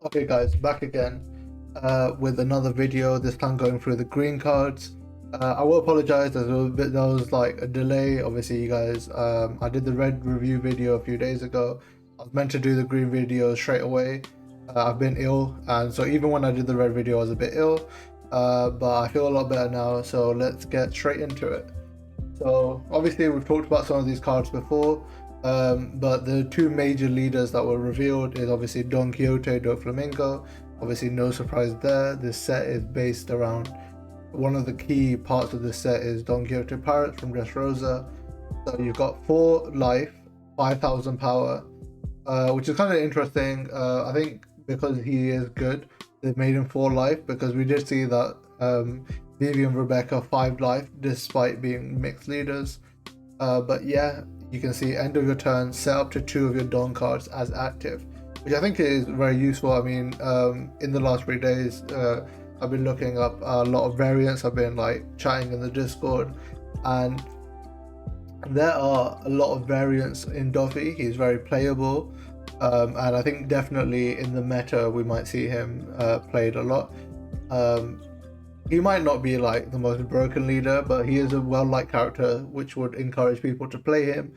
Okay guys, back again with another video, this time going through the green cards. I will apologize, there was like a delay. Obviously you guys, I did the red review video a few days ago. I was meant to do the green video straight away. I've been ill, and so even when I did the red video I was a bit ill, but I feel a lot better now, so let's get straight into it. So obviously we've talked about some of these cards before, but the two major leaders that were revealed is obviously Don Quixote do Flamingo. Obviously no surprise there. This set is based around, one of the key parts of this set is Don Quixote Pirates from Dressrosa. So you've got 4 life, 5,000 power, which is kind of interesting. I think because he is good, they've made him 4 life, because we did see that Vivi and Rebecca 5 life despite being mixed leaders. But yeah, you can see end of your turn, set up to 2 of your Don cards as active, which I think is very useful. I mean, in the last 3 days, I've been looking up a lot of variants. I've been like chatting in the Discord, and there are a lot of variants in Duffy. He's very playable, and I think definitely in the meta we might see him played a lot. He might not be like the most broken leader, but he is a well-liked character which would encourage people to play him,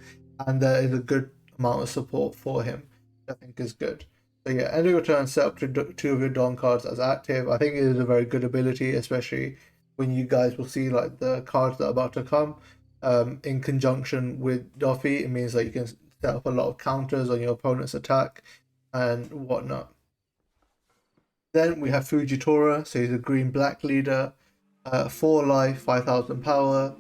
and there is a good amount of support for him, which I think is good. So yeah, end of your turn, set up to 2 of your Don cards as active. I think it is a very good ability, especially when you guys will see like the cards that are about to come in conjunction with Duffy. It means that you can set up a lot of counters on your opponent's attack and whatnot. Then we have Fujitora, so he's a green-black leader, 4 life, 5,000 power,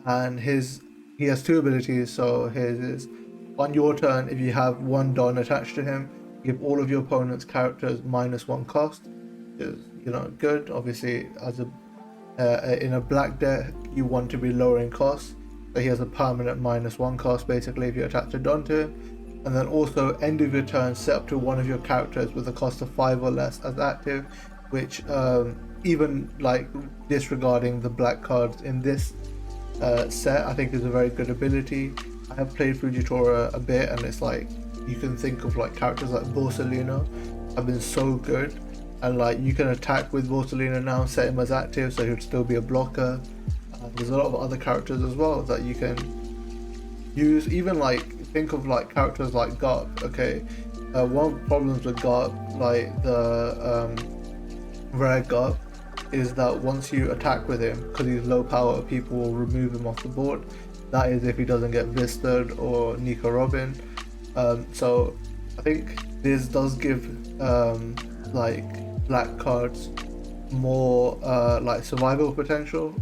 and he has 2 abilities. So his is, on your turn, if you have 1 Don attached to him, give all of your opponent's characters -1 cost, which is, good. Obviously, as in a black deck, you want to be lowering costs, so he has a permanent -1 cost basically if you attach a Don to him. And then also end of your turn, set up to 1 of your characters with a cost of 5 or less as active, which even like disregarding the black cards in this set, I think is a very good ability. I have played Fujitora a bit, and it's like you can think of like characters like Borsalino have been so good, and like you can attack with Borsalino now, set him as active, so he would still be a blocker. There's a lot of other characters as well that you can use, even like think of like characters like Garp. Okay, one of the problems with Garp, like the rare Garp, is that once you attack with him, because he's low power, people will remove him off the board. That is if he doesn't get Vistered or Nico Robin. So I think this does give like black cards more like survival potential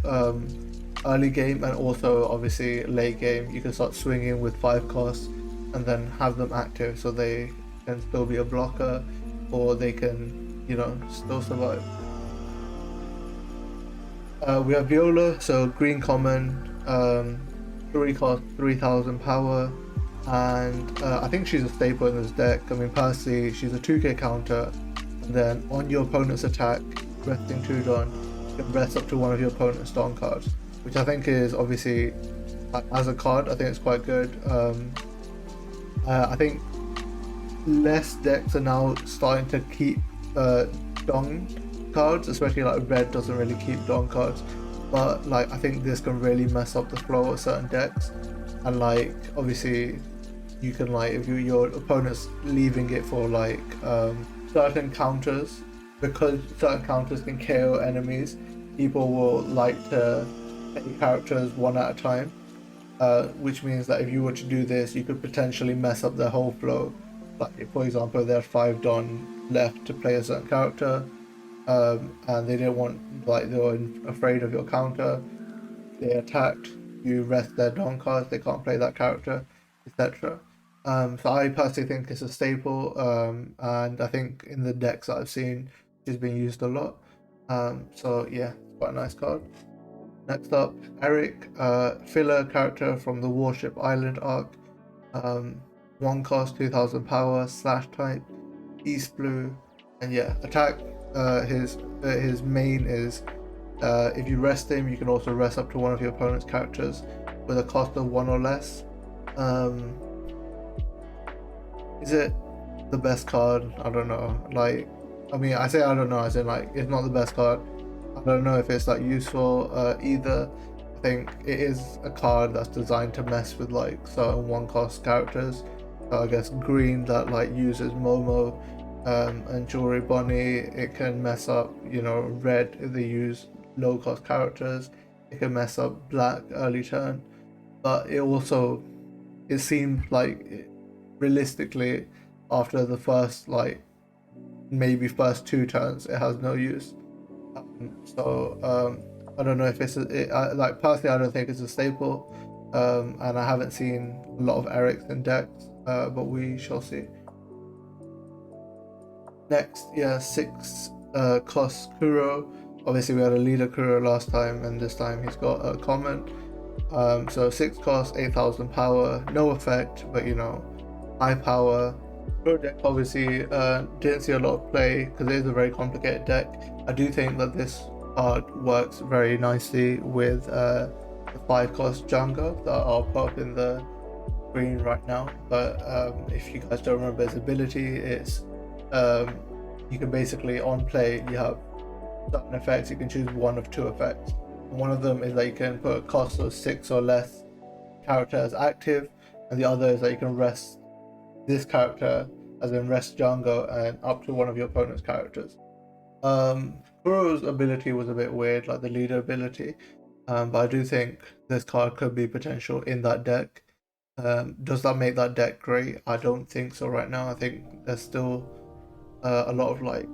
early game, and also obviously late game you can start swinging with 5 costs and then have them active, so they can still be a blocker, or they can still survive. We have Viola, so green common, 3 cost, 3,000 power, and I think she's a staple in this deck. I mean, personally, she's a 2k counter, and then on your opponent's attack, resting 2 Don, you can rest up to 1 of your opponent's Don cards, which I think is obviously, as a card, I think it's quite good. I think less decks are now starting to keep Don cards, especially like red doesn't really keep Don cards, but like I think this can really mess up the flow of certain decks. And like obviously you can, like, if your opponent's leaving it for like certain counters, because certain counters can KO enemies, people will like to take characters 1 at a time, which means that if you were to do this, you could potentially mess up their whole flow. Like for example, there are 5 Don left to play a certain character, and they didn't want, like, they were afraid of your counter, they attacked, you rest their Don cards, they can't play that character, etc. So I personally think it's a staple, and I think in the decks that I've seen it's been used a lot. So yeah, it's quite a nice card. Next up, Eric, filler character from the Warship Island arc, 1 cost, 2,000 power, slash type, East blue, and yeah, attack. His main is if you rest him, you can also rest up to 1 of your opponent's characters with a cost of 1 or less. Is it the best card? I don't know. Like, I mean, I say I don't know, as in like it's not the best card. I don't know if it's like useful either. I think it is a card that's designed to mess with like certain one cost characters. So I guess green that like uses Momo and Jewelry Bonnie, it can mess up, you know, red if they use low cost characters. It can mess up black early turn. But it seemed like realistically after the first like maybe first 2 turns it has no use. I don't know if like personally I don't think it's a staple, and I haven't seen a lot of Eric's in decks, but we shall see. Next, yeah, 6 cost Kuro. Obviously we had a leader Kuro last time, and this time he's got a common. So 6 cost, 8,000 power, no effect, but you know, high power. Pro deck obviously didn't see a lot of play because it is a very complicated deck. I do think that this card works very nicely with the 5 cost Django that I'll put up in the screen right now. But if you guys don't remember his ability, it's you can basically on play you have certain effects. You can choose one of 2 effects. And one of them is that you can put a cost of 6 or less character as active, and the other is that you can rest this character, as in rest Django, and up to one of your opponent's characters. Kuro's ability was a bit weird, like the leader ability, but I do think this card could be potential in that deck. Does that make that deck great? I don't think so right now. I think there's still a lot of like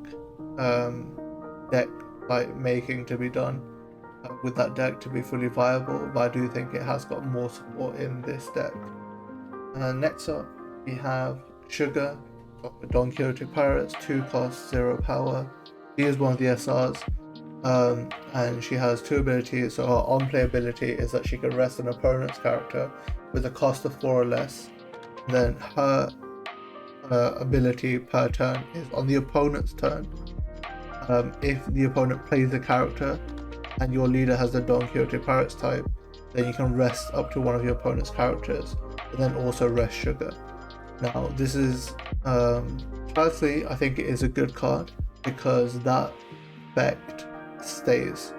deck like making to be done with that deck to be fully viable, but I do think it has got more support in this deck. Next up we have Sugar of the Don Quixote Pirates, 2 cost, 0 power. She is one of the SRs, and she has 2 abilities. So her on-play ability is that she can rest an opponent's character with a cost of 4 or less. Then her ability per turn is on the opponent's turn. If the opponent plays a character and your leader has a Don Quixote Pirates type, then you can rest up to one of your opponent's characters, and then also rest Sugar. Now this is firstly I think it is a good card because that effect stays,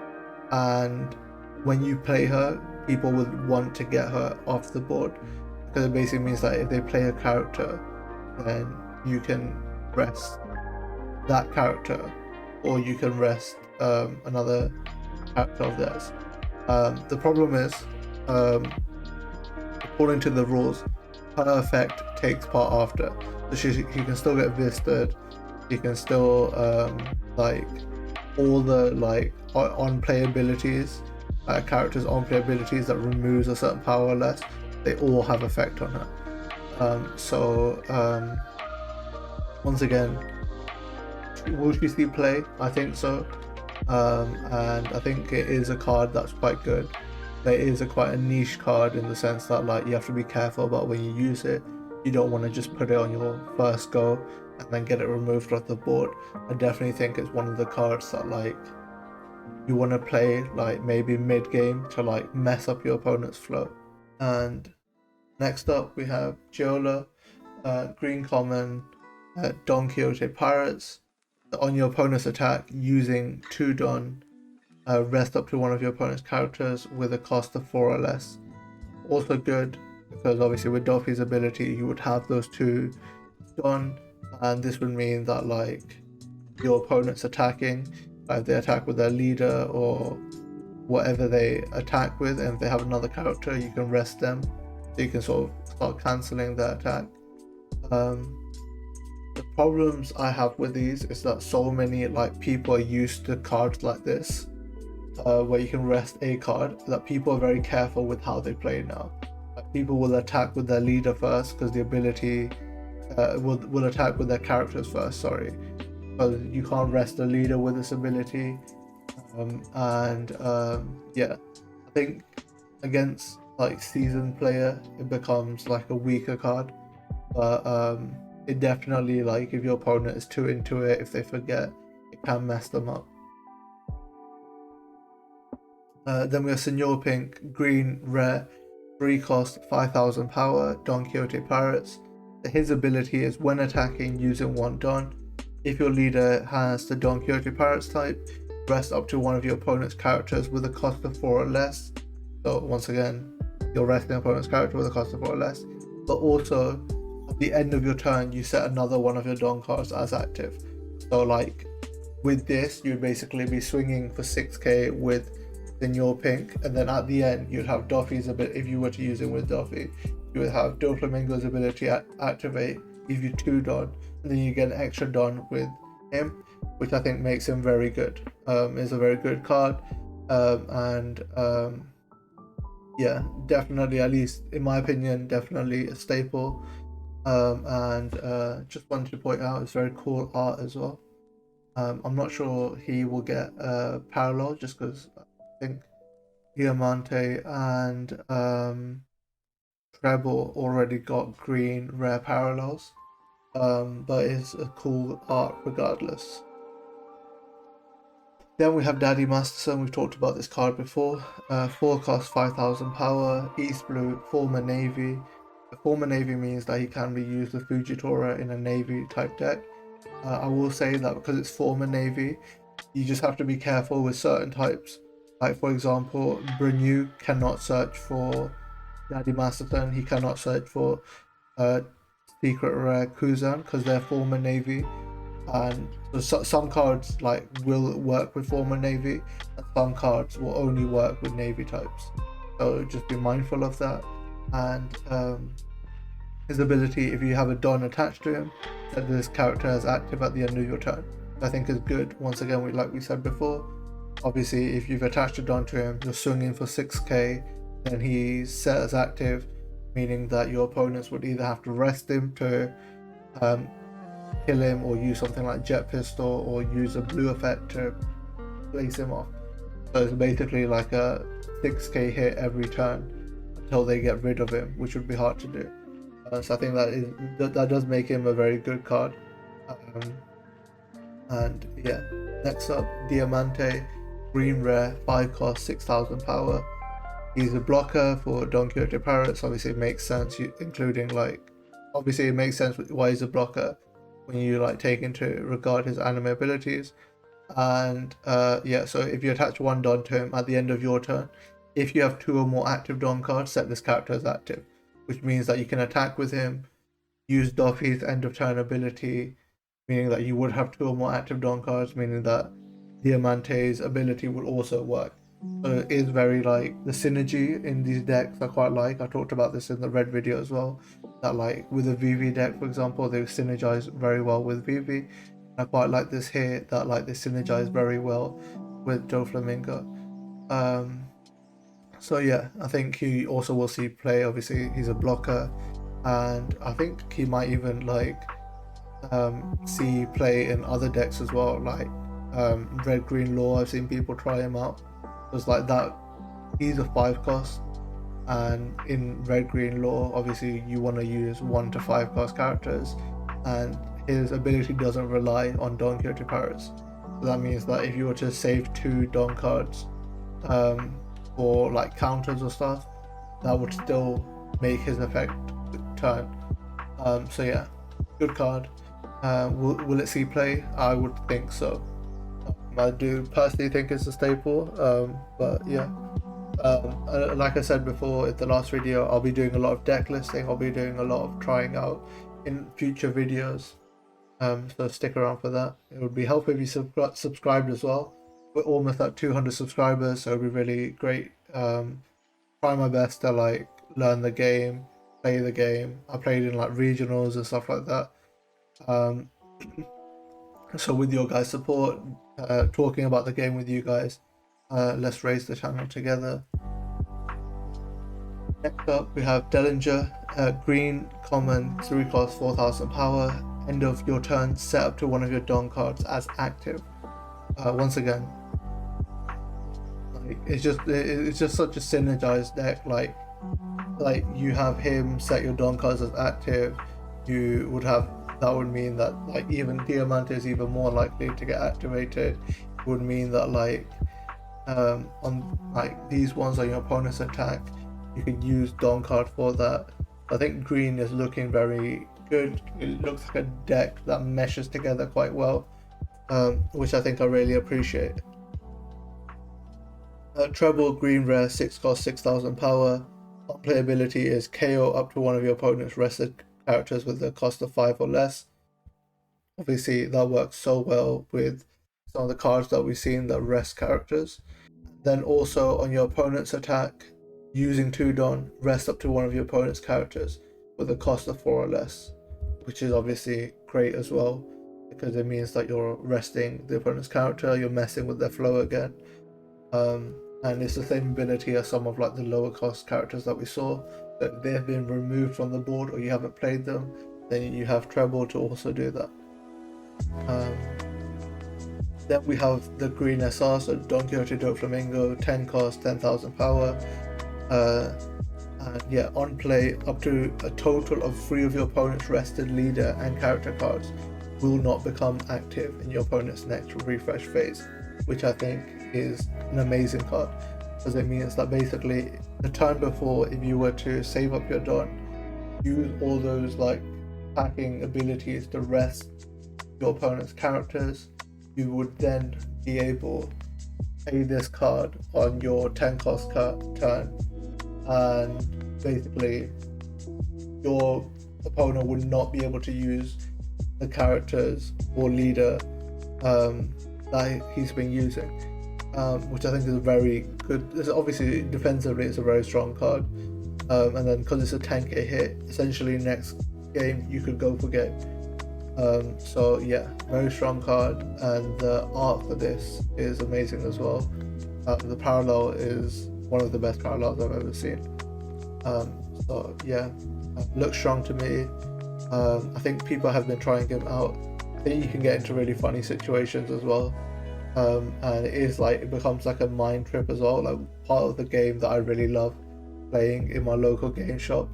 and when you play her people would want to get her off the board, because it basically means that if they play a character then you can rest that character, or you can rest another character of theirs. The problem is, according to the rules, her effect takes part after, so she can still get visted, she can still like all the like on play abilities, characters on play abilities that removes a certain power or less, they all have effect on her. Once again, will she see play? I think so, and I think it is a card that's quite good. It is quite a niche card in the sense that like you have to be careful about when you use it. You don't want to just put it on your first go and then get it removed off the board. I definitely think it's one of the cards that like you want to play like maybe mid game to like mess up your opponent's flow. And next up we have Giola, green common, Don Quixote Pirates. On your opponent's attack, using 2 Don, rest up to one of your opponent's characters with a cost of 4 or less. Also good because obviously with Doffy's ability you would have those 2 Don, and this would mean that like your opponent's attacking, if they attack with their leader or whatever they attack with, and if they have another character you can rest them, so you can sort of start cancelling their attack. The problems I have with these is that so many like people are used to cards like this, where you can rest a card, that people are very careful with how they play now. Like, people will attack with their leader first because the ability will attack with their characters first, sorry, because you can't rest a leader with this ability. Yeah, I think against like seasoned player it becomes like a weaker card, but it definitely, like if your opponent is too into it, if they forget, it can mess them up. Then we have Senor Pink, green, rare, 3 cost, 5,000 power, Don Quixote Pirates. His ability is when attacking using 1 Don, If your leader has the Don Quixote Pirates type, rest up to one of your opponent's characters with a cost of 4 or less. So once again, you're resting opponent's character with a cost of 4 or less. But also, at the end of your turn, you set another one of your Don cards as active. So like with this, you'd basically be swinging for 6k with your pink, and then at the end you'd have Doffy's ability. If you were to use him with Doffy, you would have Doflamingo's ability activate, give you 2 Don, and then you get an extra Don with him, which I think makes him very good. Is a very good card, yeah, definitely, at least in my opinion, definitely a staple. Just wanted to point out, it's very cool art as well. I'm not sure he will get parallel, just because I think Diamante and Treble already got green rare parallels, but it's a cool art regardless. Then we have Daddy Masterson. We've talked about this card before. 4 cost, 5000 power, East Blue, former Navy. The former Navy means that he can be used with Fujitora in a Navy type deck. I will say that because it's former Navy, you just have to be careful with certain types. Like for example, Brenu cannot search for Daddy Masterson. He cannot search for Secret Rare Kuzan because they're former Navy. And so some cards like will work with former Navy, and some cards will only work with Navy types. So just be mindful of that. And his ability, if you have a Don attached to him, set this character as active at the end of your turn, I think is good. Once again, like we said before, obviously if you've attached a Don to him, you're swinging for 6k, then he's set as active, meaning that your opponents would either have to rest him to kill him, or use something like Jet Pistol, or use a blue effect to place him off. So it's basically like a 6k hit every turn until they get rid of him, which would be hard to do. So I think that does make him a very good card. And yeah, next up, Diamante, green rare, 5 cost, 6000 power. He's a blocker for Don Quixote Pirates. Obviously it makes sense, including like, obviously it makes sense why he's a blocker when you like take into regard his anime abilities. And yeah, so if you attach 1 Don to him at the end of your turn, if you have 2 or more active Don cards, set this character as active, which means that you can attack with him, use Doffy's end of turn ability, meaning that you would have 2 or more active Don cards, meaning that Diamante's ability would also work. So it is very like, the synergy in these decks I quite like. I talked about this in the red video as well, that like with a VV deck, for example, they synergize very well with VV. I quite like this here, that like they synergize very well with Doflamingo. So yeah, I think he also will see play. Obviously he's a blocker, and I think he might even like see play in other decks as well, like red green law. I've seen people try him out. It's like that, he's a 5 cost, and in red green law obviously you want to use 1 to 5 cost characters, and his ability doesn't rely on Don Quixote Pirates. So that means that if you were to save 2 Don cards for like counters or stuff, that would still make his effect turn. So yeah, good card. Will it see play? I would think so. I do personally think it's a staple, but yeah, like I said before in the last video, I'll be doing a lot of deck listing, I'll be doing a lot of trying out in future videos, so stick around for that. It would be helpful if you subscribed as well. We're almost at 200 subscribers, so it would be really great. Try my best to like learn the game, play the game. I played in like regionals and stuff like that. So with your guys' support, talking about the game with you guys, let's raise the channel together. Next up we have Dellinger, green, common, 3 cost, 4000 power. End of your turn, set up to one of your Don cards as active. Once again, like, it's just such a synergized deck. Like you have him, set your Don cards as active. You would have, that would mean that like even Diamante is even more likely to get activated. It would mean that like on like these ones on your opponent's attack, you can use Don card for that. I think green is looking very good. It looks like a deck that meshes together quite well, which I think I really appreciate. Treble green rare, 6 cost, 6000 power. On playability is KO up to one of your opponent's rested characters with a cost of 5 or less. Obviously, that works so well with some of the cards that we've seen that rest characters. Then also on your opponent's attack, using 2 Don, rest up to one of your opponent's characters with a cost of 4 or less, which is obviously great as well, because it means that you're resting the opponent's character, you're messing with their flow again. And it's the same ability as some of like the lower cost characters that we saw, that they have been removed from the board or you haven't played them, then you have treble to also do that. Then we have the green SR, so Don Quixote Doflamingo, 10 cost, 10,000 power. And yeah, on play, up to a total of 3 of your opponent's rested leader and character cards will not become active in your opponent's next refresh phase, which I think is an amazing card, because it means that basically the turn before, if you were to save up your Don, use all those like attacking abilities to rest your opponent's characters, you would then be able to play this card on your 10 cost turn, and basically your opponent would not be able to use the characters or leader that he's been using, which I think is very good. This obviously defensively it's a very strong card, and then because it's a 10k hit, essentially next game you could go for game. So yeah, very strong card, and the art for this is amazing as well. The parallel is one of the best parallels I've ever seen. So yeah, looks strong to me. I think people have been trying him out. I think you can get into really funny situations as well, and it is like, it becomes like a mind trip as well. Like, part of the game that I really love playing in my local game shop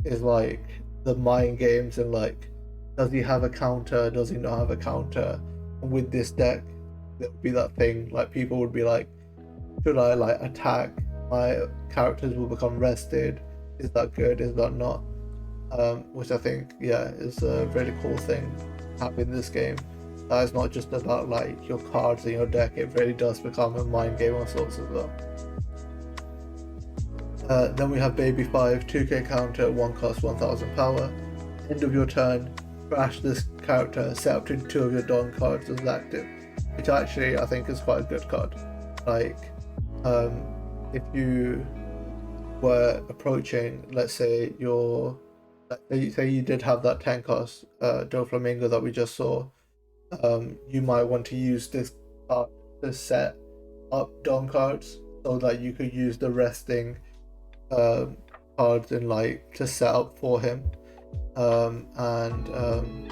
is like the mind games, and like, does he have a counter, does he not have a counter? And with this deck, there would be that thing, like people would be like, should I like attack, my characters will become rested, is that good, is that not? Which I think, yeah, is a really cool thing happening in this game. That is not just about like your cards in your deck, it really does become a mind game of sorts as well. Then we have Baby 5, 2k counter, 1 cost, 1000 power. End of your turn, crash this character, set up to 2 of your Don cards as active, which actually I think is quite a good card. Like, if you were approaching, let's say say you did have that 10 cost Doflamingo that we just saw, you might want to use this card to set up Don cards so that you could use the resting cards in like to set up for him. Yeah,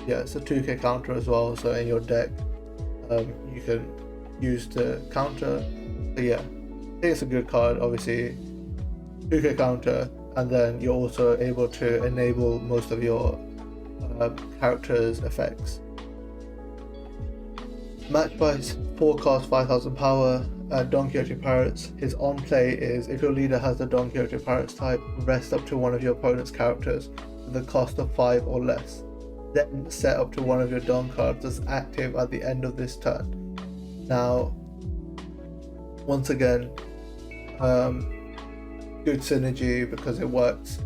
it's a 2k counter as well, so in your deck you can use to counter. So yeah, I think it's a good card. Obviously 2k counter, and then you're also able to enable most of your characters' effects. Match price, 4 cost, 5000 power. Don Quixote Pirates. His on play is, if your leader has the Don Quixote Pirates type, rest up to one of your opponent's characters with the cost of 5 or less. Then set up to one of your Don cards as active at the end of this turn. Now, once again, good synergy because it works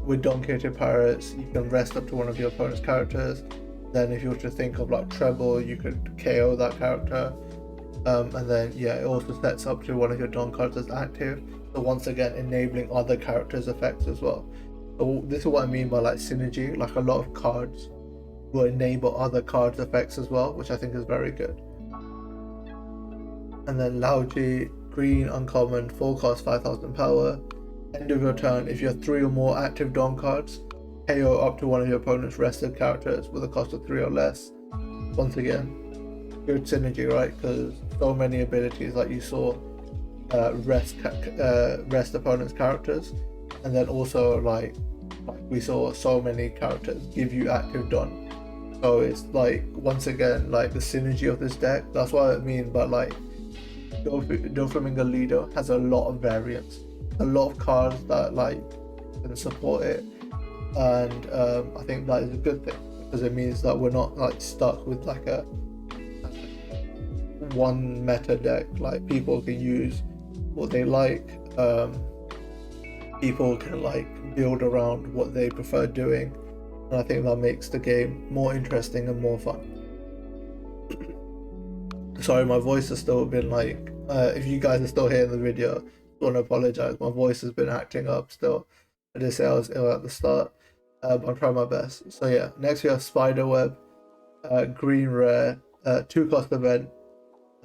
with Don Quixote Pirates. You can rest up to one of your opponent's characters. Then if you were to think of like treble, you could KO that character. And then yeah, it also sets up to one of your Don cards as active. So once again, enabling other characters' effects as well. So this is what I mean by like synergy. Like, a lot of cards will enable other cards' effects as well, which I think is very good. And then Lauji, green, uncommon, 4 cost, 5000 power. End of your turn, if you have 3 or more active Don cards, KO up to one of your opponent's rested characters with a cost of 3 or less. Once again, good synergy, right? Because so many abilities, like you saw, rest opponent's characters, and then also like we saw so many characters give you active Don. So it's like, once again, like the synergy of this deck. That's what I mean by like Doflamingo leader has a lot of variants, a lot of cards that like can support it, and I think that is a good thing. because it means that we're not like stuck with like a one meta deck. Like people can use what they like. People can like build around what they prefer doing, and I think that makes the game more interesting and more fun. Sorry, my voice has still been like, if you guys are still here in the video, I want to apologize. My voice has been acting up still. I did say I was ill at the start, but I'm trying my best. So yeah, next we have Spiderweb, green rare, 2-cost event,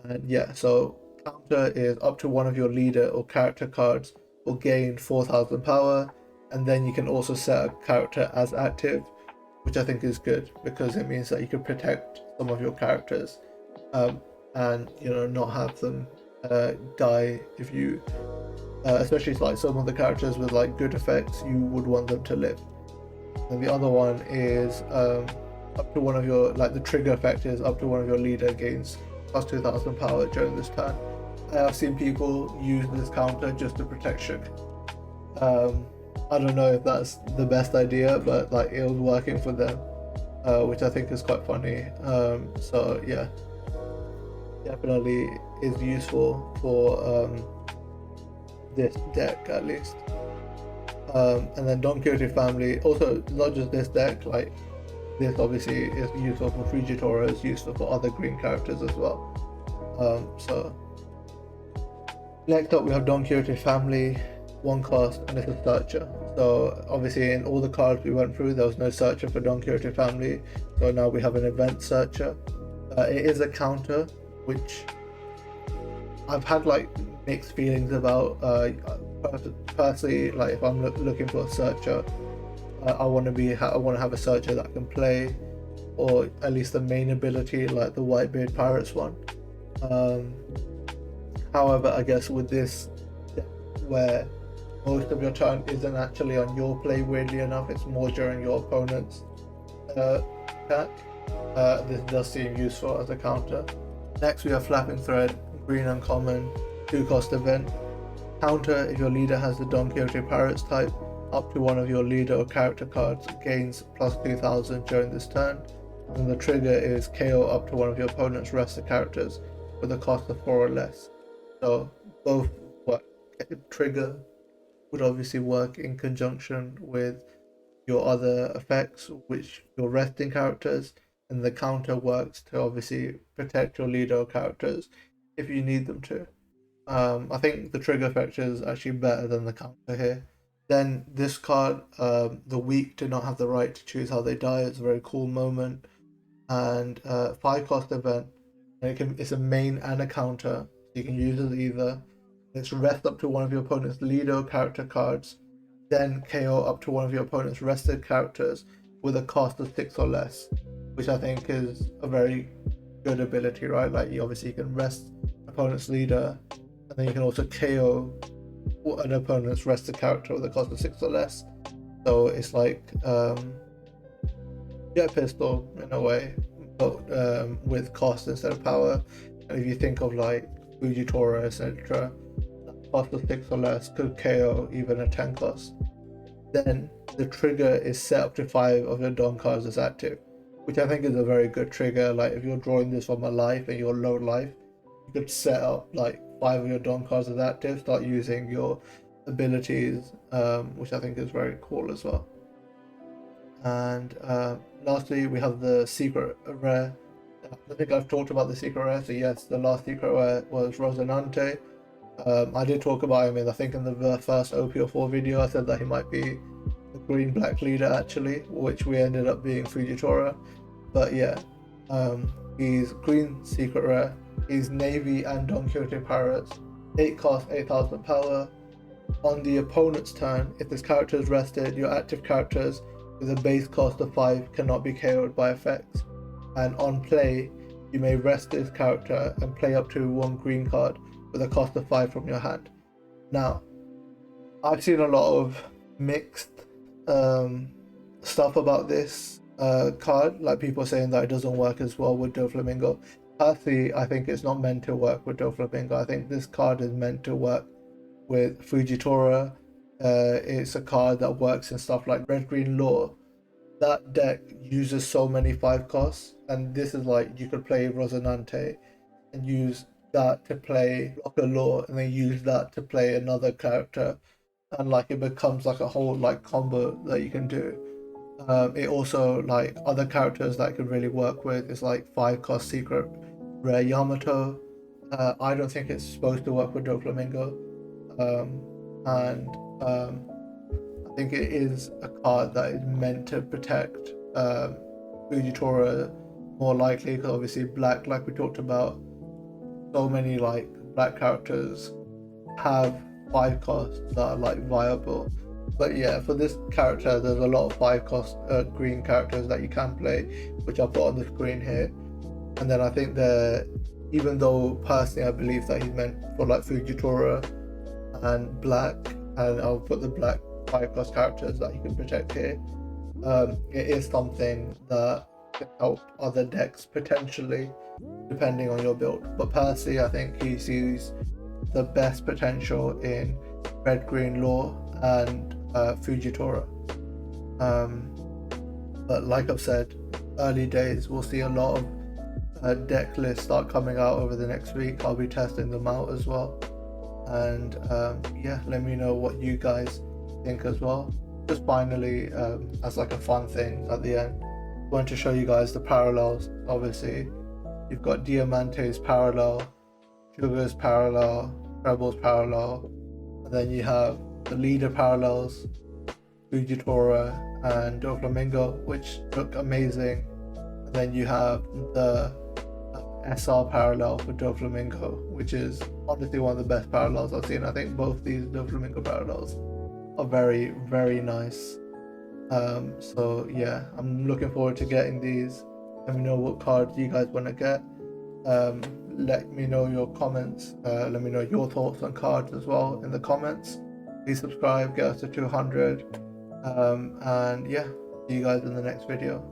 and yeah, so counter is up to one of your leader or character cards will gain 4,000 power, and then you can also set a character as active, which I think is good because it means that you can protect some of your characters. And not have them die if you especially like some of the characters with like good effects, you would want them to live. And the other one is up to one of your, like the trigger effect is up to one of your leader gains plus 2,000 power during this turn. I have seen people use this counter just to protect Sugar. I don't know if that's the best idea, but like it was working for them, which I think is quite funny. So yeah, definitely is useful for this deck at least. And then Don Quixote family, also not just this deck, like this obviously is useful for Fujitora, is useful for other green characters as well. So next up we have Don Quixote family, 1 cost, and it's a searcher. So obviously in all the cards we went through there was no searcher for Don Quixote family, so now we have an event searcher. It is a counter, which I've had like mixed feelings about. Personally, like if I'm looking for a searcher, I want to have a searcher that can play, or at least the main ability, like the Whitebeard Pirates one. However, I guess with this, where most of your turn isn't actually on your play, weirdly enough, it's more during your opponent's attack. This does seem useful as a counter. Next we have Flapping Thread, green uncommon, 2-cost event. Counter if your leader has the Don Quixote Pirates type, up to one of your leader or character cards gains plus 2,000 during this turn. And the trigger is KO up to one of your opponent's rested characters with a cost of 4 or less. So both trigger would obviously work in conjunction with your other effects, which your resting characters, and the counter works to obviously protect your leader characters if you need them to. I think the trigger effect is actually better than the counter here. Then this card, the weak do not have the right to choose how they die. It's a very cool moment, and 5-cost event. And it's a main and a counter, so you can use it either. It's rest up to one of your opponent's leader character cards, then KO up to one of your opponent's rested characters with a cost of 6 or less, which I think is a very good ability, right? Like you can rest opponent's leader, and then you can also KO an opponent's rested character with a cost of 6 or less. So it's like Jet Pistol in a way, but with cost instead of power. And if you think of like Fujitora, etc., cost of 6 or less could KO even a 10 cost. Then the trigger is set up to 5 of your Don cards as active, which I think is a very good trigger. Like if you're drawing this from a life and you're low life, you could set up like 5 of your Don cards as active, start using your abilities, which I think is very cool as well. And lastly, we have the secret rare. I think I've talked about the secret rare. So yes, the last secret rare was Rosinante. I did talk about him I think in the first OP04 video. I said that he might be the green-black leader actually, which we ended up being Fujitora. But yeah, he's green secret rare. He's Navy and Don Quixote Pirates. 8 cost, 8,000 power. On the opponent's turn, if this character is rested, your active characters with a base cost of 5 cannot be KO'd by effects. And on play, you may rest this character and play up to 1 green card with a cost of 5 from your hand. Now, I've seen a lot of mixed stuff about this card, like people saying that it doesn't work as well with Doflamingo. Personally, I think it's not meant to work with Doflamingo. I think this card is meant to work with Fujitora. It's a card that works in stuff like Red Green Law, that deck uses so many 5 costs, and this is like you could play Rosinante and use that to play Blocker Law, and then use that to play another character, and like it becomes like a whole like combo that you can do. It also, like, other characters that could really work with is like 5 cost secret rare Yamato. I don't think it's supposed to work with Doflamingo, and I think it is a card that is meant to protect Fujitora more likely, because obviously black, like we talked about, so many like black characters have 5 costs that are like viable. But yeah, for this character, there's a lot of 5 cost green characters that you can play, which I'll put on the screen here. And then I think that, even though personally I believe that he's meant for like Fujitora and black, and I'll put the black 5 cost characters that you can protect here, it is something that can help other decks potentially, depending on your build. But personally, I think he sees the best potential in red green law and Fujitora. But like I've said, early days, we'll see a lot of deck lists start coming out over the next week. I'll be testing them out as well, and yeah, let me know what you guys think as well. Just finally, as like a fun thing at the end, I want to show you guys the parallels. Obviously you've got Diamante's parallel, Sugar's parallel, Treble's parallel, and then you have the leader parallels, Fujitora and Doflamingo, which look amazing. And then you have the SR parallel for Doflamingo, which is honestly one of the best parallels I've seen. I think both these Doflamingo parallels are very, very nice. So yeah, I'm looking forward to getting these. Let me know what cards you guys want to get. Let me know your comments. Let me know your thoughts on cards as well in the comments. Please subscribe, get us to 200. And yeah, see you guys in the next video.